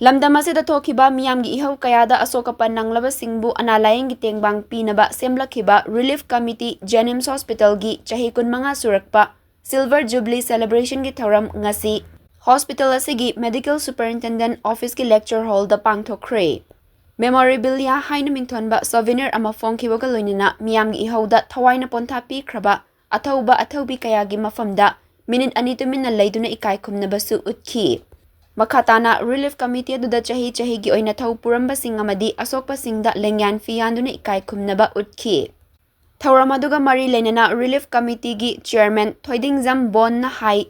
Lamdam asida thok-khiba miyamgi ehou kayada asok apan nanglaba singbu ana layenggi tengbang pinaba semlakkhiba RELIEF COMMITTEE JNIMS HOSPITAL gi chahi kunmanga surakpa Silver Jubilee Celebration gi thouram ngashi Hospital asigi Medical Superintendent Office ki lecture hall da pangthokkhre memorabilia haina mingthonba souvenir ama phongkhibaga loinina miyamgi ehou da thawaina pontha pikhraba athaubi kayagi mafamda minute ani tuminna leiduna ikai khumnabasu utkhi Makhatana RELIEF COMMITTEE aduda chahi gi oina thau puramba sing amadi asokpa singda lengyan fiyanduna ikai khumnaba utkhi thouram aduga mari lenana RELIEF COMMITTEE gi chairman thoidingjam bon na hai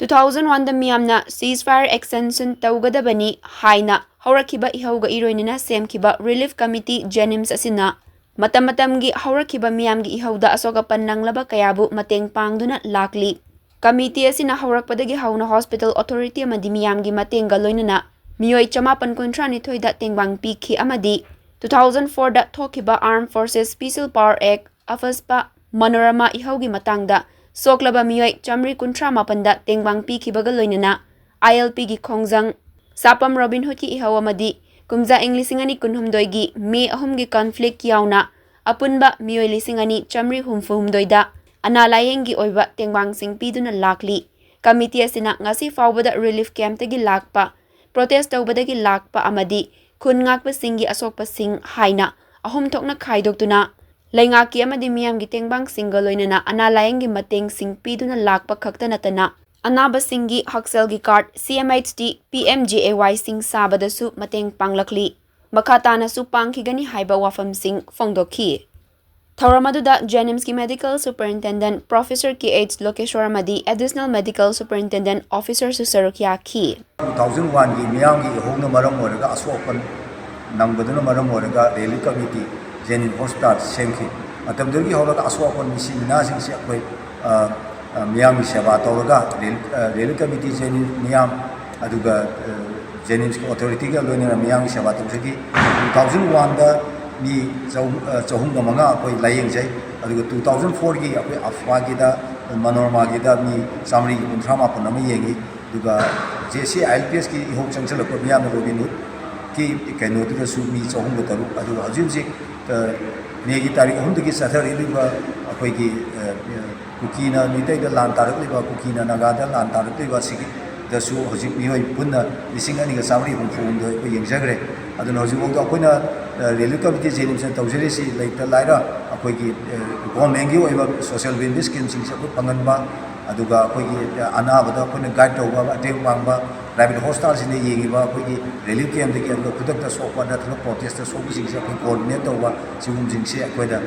2001 da miyamna ceasefire extension taugadabani haina haurakhiba ehouga iroinina semkhiba RELIEF COMMITTEE JNIMS asina matam-matamgi haurakhiba miyamgi ehouda asok apan nanglaba kayabu mateng pangduna lakli Committee asina haurakpadagi hauna Hospital Authority amadi miyamgi matenga loinana miyoi 553 da tengbang pikhi amadi 2004 da thok-khiba Armed Forces Special Power Act afaspa manorama ehougi matangda soklaba miyoi 138 da tengbang pikhibaga loinana ILP gi khongjang sapam Robin Hood ki ehou amadi kumja inglisingani kunhumdoi gi May 3 gi conflict yauna apunba miyoi lisingani 134 da ana layenggi oiba tengbang sing piduna lakli committee asina ngasi fawbada relief camp tagi lakpa protest tawbadagi lakpa amadi khun ngakpa singi asokpa sing haina ahum thokna khaidoktuna laingaki amadi miyamgi tengbang singa loinana ana layenggi mateng sing piduna lakpa khakta natana anaba singi hakselgi card CMHT PMJAY sing sabadasu mateng panglakli makhatana su pangkhigani haiba wafam sing phongdokhi thouram aduda JNIMS ki Medical Superintendent Professor KH Lokeshwar amadi Additional Medical Superintendent Officer Susarukya ki 2001 gi miyamgi ehouna maram oraga asokan nangbaduna maram oraga RELIEF COMMITTEE JNIMS HOSPITAL semki atamdagi horaga asokan misi minasing si akoi miyamgi seba tawraga RELIEF COMMITTee JNIMS miyam aduga JNIMS ki authority ga loinena miyamgi seba tawsagi 2001 da mi chahumga manga akoi layenggi aduga 2004 gi akoi afwa gi da manorama gi da mi samri gi kuntrama panama yengi aduga JC ILPS ki ehou changchala ko miyam Robin Hood ki kaino tu su mi chahumga taru aduga hajunji me gi tarik hum gi sathar iliba akoi gi kukina mitai da lan tarak liba kukina naga da lan tarak liba sigi da su hoji miyoi punna lising ani ga samri hum phum do ko yengjagre aduna hoji mo da koina RELIEF COMMITTEE JNIMS tawjeri si leita laira akoi gi government gi oiba social welfare scheme sing sa panganba aduga akoi gi anabada koina guide tawba ateng mangba private hospital sine yengiba akoi gi relief camp gi aduga kudak da sokwa da thana protest da sobu sing sa akoi coordinate tawba sigum jing se akoi da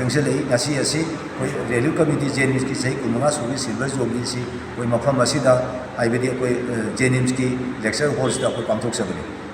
sangselei ngasi asi koi RELIEF COMMITTEE JNIMS ki sei kunga sugi silver jubilee si koi mafam asida aibedi akoi JNIMS ki lecture hall da akoi pangthokkhre